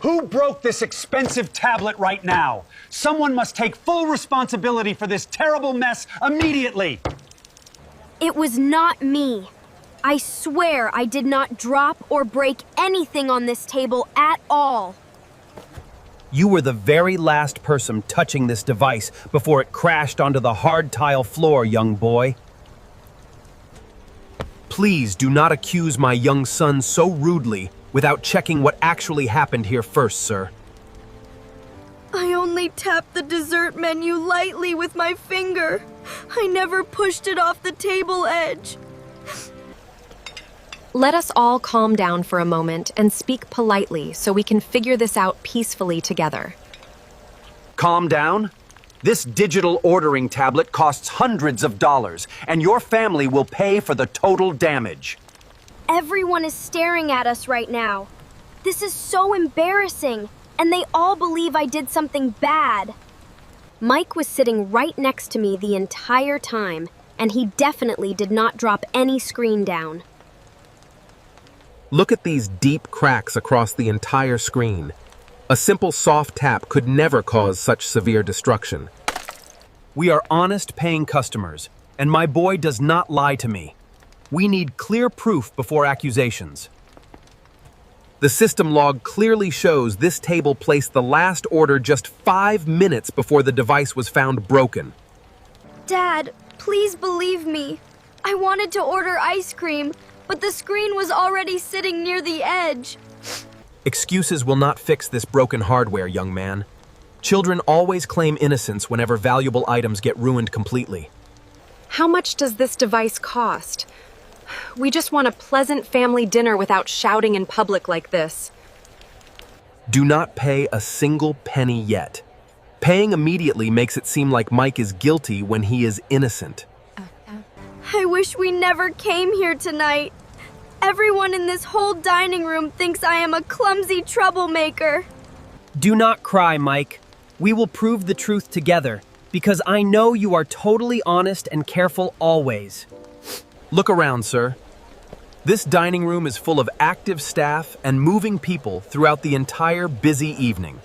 Who broke this expensive tablet right now? Someone must take full responsibility for this terrible mess immediately. It was not me. I swear I did not drop or break anything on this table at all. You were the very last person touching this device before it crashed onto the hard tile floor, young boy. Please do not accuse my young son so rudely without checking what actually happened here first, sir. I only tapped the dessert menu lightly with my finger. I never pushed it off the table edge. Let us all calm down for a moment and speak politely so we can figure this out peacefully together. Calm down. This digital ordering tablet costs hundreds of dollars, and your family will pay for the total damage. Everyone is staring at us right now. This is so embarrassing, and they all believe I did something bad. Mike was sitting right next to me the entire time, and he definitely did not drop any screen down. Look at these deep cracks across the entire screen. A simple soft tap could never cause such severe destruction. We are honest paying customers, and my boy does not lie to me. We need clear proof before accusations. The system log clearly shows this table placed the last order just 5 minutes before the device was found broken. Dad, please believe me. I wanted to order ice cream, but the screen was already sitting near the edge. Excuses will not fix this broken hardware, young man. Children always claim innocence whenever valuable items get ruined completely. How much does this device cost? We just want a pleasant family dinner without shouting in public like this. Do not pay a single penny yet. Paying immediately makes it seem like Mike is guilty when he is innocent. I wish we never came here tonight. Everyone in this whole dining room thinks I am a clumsy troublemaker. Do not cry, Mike. We will prove the truth together, because I know you are totally honest and careful always. Look around, sir. This dining room is full of active staff and moving people throughout the entire busy evening.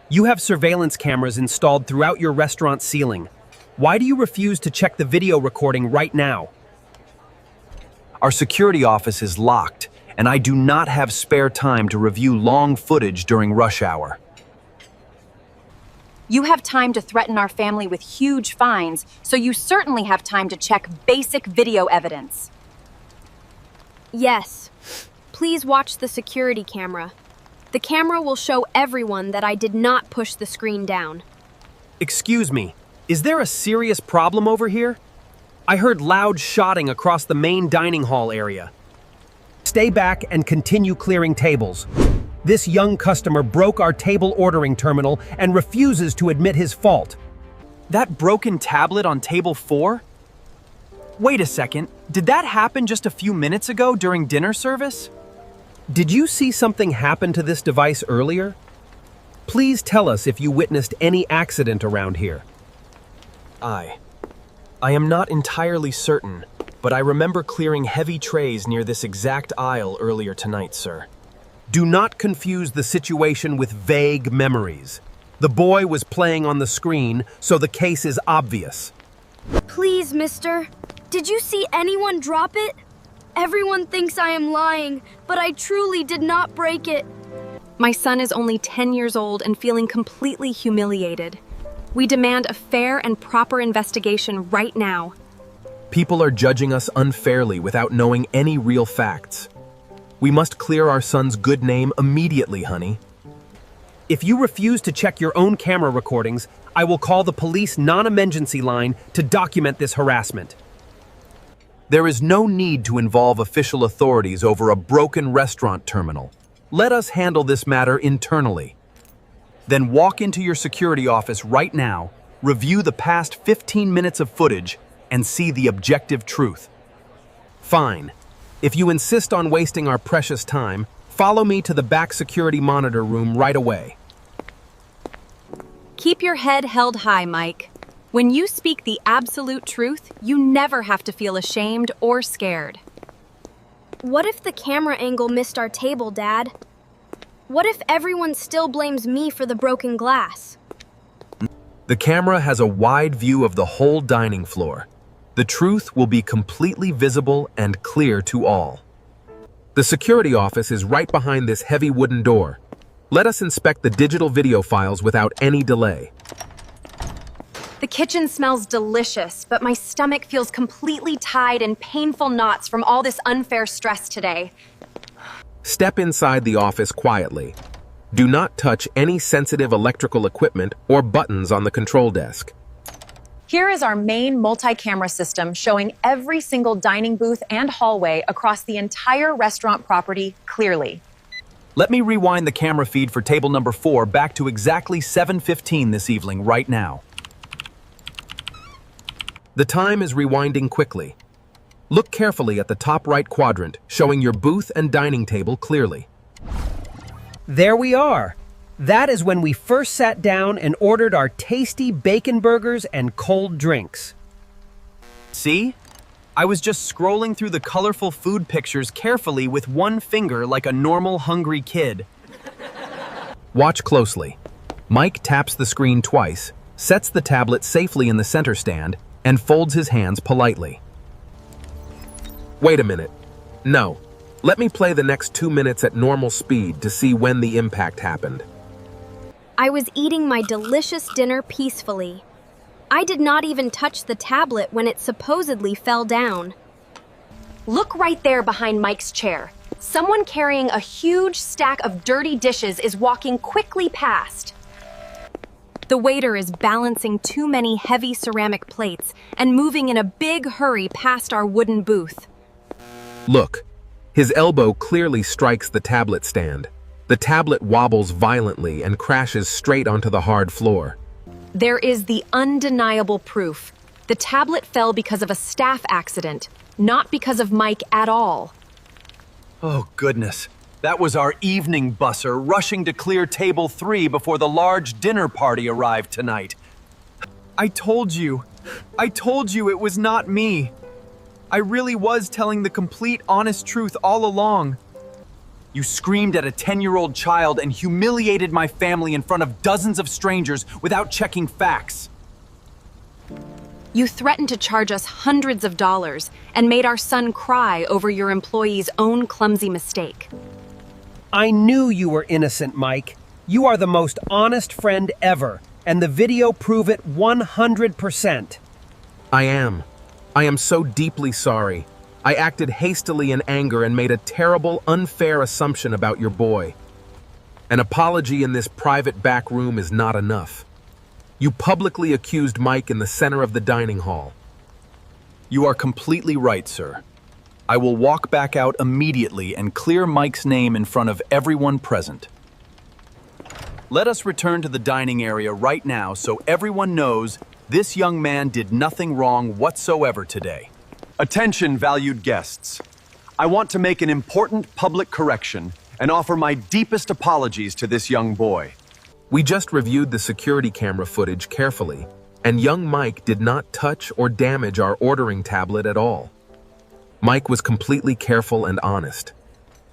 You have surveillance cameras installed throughout your restaurant ceiling. Why do you refuse to check the video recording right now? Our security office is locked, and I do not have spare time to review long footage during rush hour. You have time to threaten our family with huge fines, so you certainly have time to check basic video evidence. Yes. Please watch the security camera. The camera will show everyone that I did not push the screen down. Excuse me, is there a serious problem over here? I heard loud shouting across the main dining hall area. Stay back and continue clearing tables. This young customer broke our table ordering terminal and refuses to admit his fault. That broken tablet on table 4? Wait a second, did that happen just a few minutes ago during dinner service? Did you see something happen to this device earlier? Please tell us if you witnessed any accident around here. I am not entirely certain, but I remember clearing heavy trays near this exact aisle earlier tonight, sir. Do not confuse the situation with vague memories. The boy was playing on the screen, so the case is obvious. Please, mister. Did you see anyone drop it? Everyone thinks I am lying, but I truly did not break it. My son is only 10 years old and feeling completely humiliated. We demand a fair and proper investigation right now. People are judging us unfairly without knowing any real facts. We must clear our son's good name immediately, honey. If you refuse to check your own camera recordings, I will call the police non-emergency line to document this harassment. There is no need to involve official authorities over a broken restaurant terminal. Let us handle this matter internally. Then walk into your security office right now, review the past 15 minutes of footage, and see the objective truth. Fine. If you insist on wasting our precious time, follow me to the back security monitor room right away. Keep your head held high, Mike. When you speak the absolute truth, you never have to feel ashamed or scared. What if the camera angle missed our table, Dad? What if everyone still blames me for the broken glass? The camera has a wide view of the whole dining floor. The truth will be completely visible and clear to all. The security office is right behind this heavy wooden door. Let us inspect the digital video files without any delay. The kitchen smells delicious, but my stomach feels completely tied in painful knots from all this unfair stress today. Step inside the office quietly. Do not touch any sensitive electrical equipment or buttons on the control desk. Here is our main multi-camera system showing every single dining booth and hallway across the entire restaurant property clearly. Let me rewind the camera feed for table number 4 back to exactly 7:15 this evening right now. The time is rewinding quickly. Look carefully at the top right quadrant, showing your booth and dining table clearly. There we are. That is when we first sat down and ordered our tasty bacon burgers and cold drinks. See? I was just scrolling through the colorful food pictures carefully with one finger like a normal hungry kid. Watch closely. Mike taps the screen twice, sets the tablet safely in the center stand, and folds his hands politely. Wait a minute. No. Let me play the next 2 minutes at normal speed to see when the impact happened. I was eating my delicious dinner peacefully. I did not even touch the tablet when it supposedly fell down. Look right there behind Mike's chair. Someone carrying a huge stack of dirty dishes is walking quickly past. The waiter is balancing too many heavy ceramic plates and moving in a big hurry past our wooden booth. Look, his elbow clearly strikes the tablet stand. The tablet wobbles violently and crashes straight onto the hard floor. There is the undeniable proof. The tablet fell because of a staff accident, not because of Mike at all. Oh, goodness. That was our evening busser rushing to clear table 3 before the large dinner party arrived tonight. I told you it was not me. I really was telling the complete honest truth all along. You screamed at a 10-year-old child and humiliated my family in front of dozens of strangers without checking facts. You threatened to charge us hundreds of dollars and made our son cry over your employee's own clumsy mistake. I knew you were innocent, Mike. You are the most honest friend ever, and the video prove it 100%. I am so deeply sorry. I acted hastily in anger and made a terrible, unfair assumption about your boy. An apology in this private back room is not enough. You publicly accused Mike in the center of the dining hall. You are completely right, sir. I will walk back out immediately and clear Mike's name in front of everyone present. Let us return to the dining area right now so everyone knows this young man did nothing wrong whatsoever today. Attention, valued guests. I want to make an important public correction and offer my deepest apologies to this young boy. We just reviewed the security camera footage carefully, and young Mike did not touch or damage our ordering tablet at all. Mike was completely careful and honest.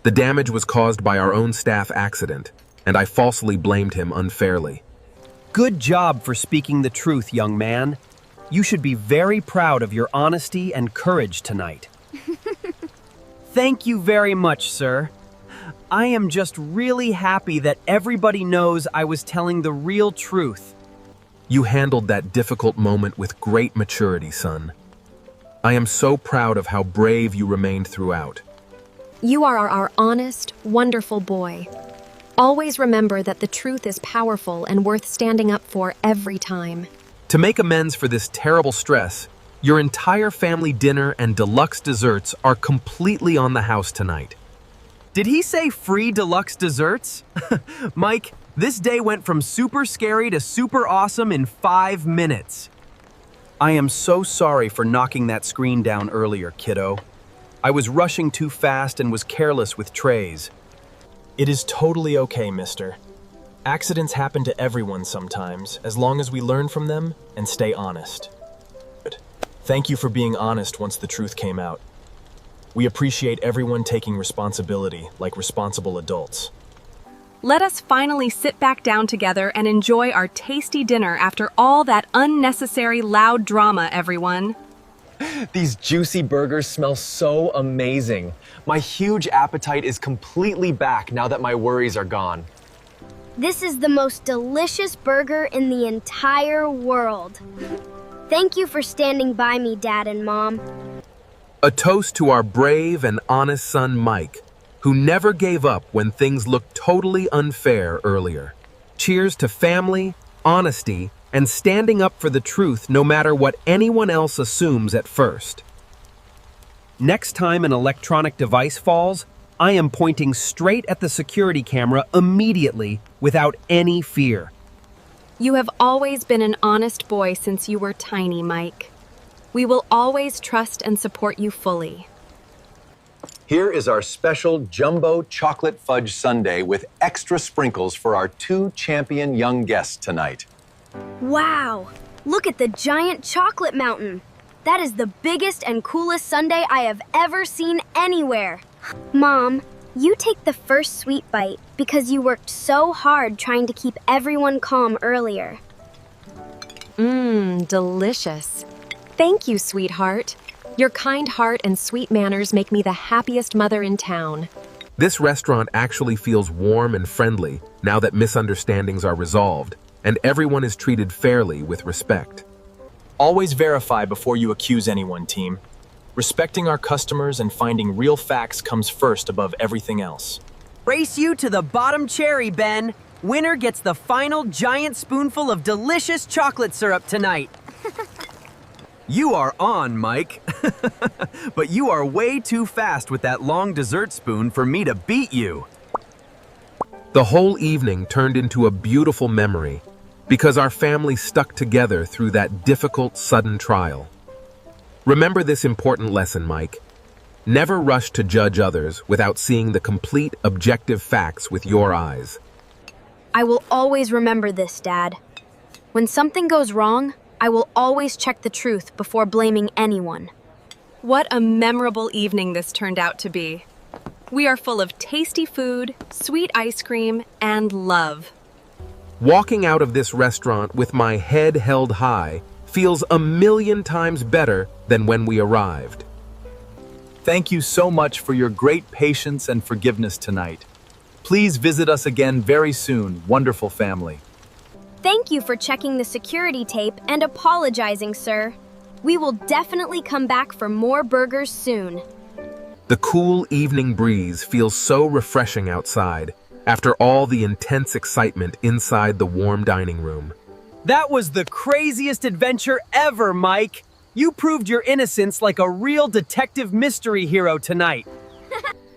The damage was caused by our own staff accident, and I falsely blamed him unfairly. Good job for speaking the truth, young man. You should be very proud of your honesty and courage tonight. Thank you very much, sir. I am just really happy that everybody knows I was telling the real truth. You handled that difficult moment with great maturity, son. I am so proud of how brave you remained throughout. You are our honest, wonderful boy. Always remember that the truth is powerful and worth standing up for every time. To make amends for this terrible stress, your entire family dinner and deluxe desserts are completely on the house tonight. Did he say free deluxe desserts? Mike, this day went from super scary to super awesome in 5 minutes. I am so sorry for knocking that screen down earlier, kiddo. I was rushing too fast and was careless with trays. It is totally okay, mister. Accidents happen to everyone sometimes, as long as we learn from them and stay honest. Thank you for being honest once the truth came out. We appreciate everyone taking responsibility like responsible adults. Let us finally sit back down together and enjoy our tasty dinner after all that unnecessary loud drama, everyone. These juicy burgers smell so amazing. My huge appetite is completely back now that my worries are gone. This is the most delicious burger in the entire world. Thank you for standing by me, Dad and Mom. A toast to our brave and honest son, Mike, who never gave up when things looked totally unfair earlier. Cheers to family, honesty, and standing up for the truth no matter what anyone else assumes at first. Next time an electronic device falls, I am pointing straight at the security camera immediately without any fear. You have always been an honest boy since you were tiny, Mike. We will always trust and support you fully. Here is our special jumbo chocolate fudge sundae with extra sprinkles for our 2 champion young guests tonight. Wow, look at the giant chocolate mountain. That is the biggest and coolest sundae I have ever seen anywhere. Mom, you take the first sweet bite because you worked so hard trying to keep everyone calm earlier. Delicious. Thank you, sweetheart. Your kind heart and sweet manners make me the happiest mother in town. This restaurant actually feels warm and friendly now that misunderstandings are resolved, and everyone is treated fairly with respect. Always verify before you accuse anyone, team. Respecting our customers and finding real facts comes first above everything else. Race you to the bottom cherry, Ben. Winner gets the final giant spoonful of delicious chocolate syrup tonight. You are on, Mike. But you are way too fast with that long dessert spoon for me to beat you. The whole evening turned into a beautiful memory because our family stuck together through that difficult, sudden trial. Remember this important lesson, Mike. Never rush to judge others without seeing the complete, objective facts with your eyes. I will always remember this, Dad. When something goes wrong, I will always check the truth before blaming anyone. What a memorable evening this turned out to be. We are full of tasty food, sweet ice cream, and love. Walking out of this restaurant with my head held high feels 1,000,000 times better than when we arrived. Thank you so much for your great patience and forgiveness tonight. Please visit us again very soon, wonderful family. Thank you for checking the security tape and apologizing, sir. We will definitely come back for more burgers soon. The cool evening breeze feels so refreshing outside after all the intense excitement inside the warm dining room. That was the craziest adventure ever, Mike. You proved your innocence like a real detective mystery hero tonight.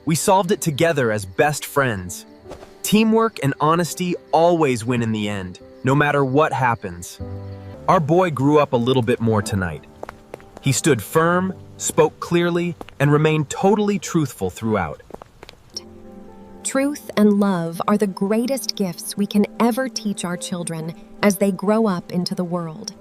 We solved it together as best friends. Teamwork and honesty always win in the end, no matter what happens. Our boy grew up a little bit more tonight. He stood firm, spoke clearly, and remained totally truthful throughout. Truth and love are the greatest gifts we can ever teach our children as they grow up into the world.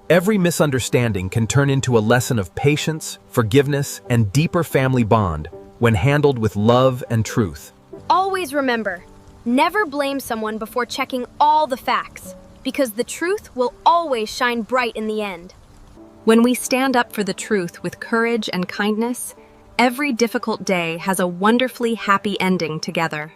Every misunderstanding can turn into a lesson of patience, forgiveness, and deeper family bond when handled with love and truth. Always remember, never blame someone before checking all the facts, because the truth will always shine bright in the end. When we stand up for the truth with courage and kindness, every difficult day has a wonderfully happy ending together.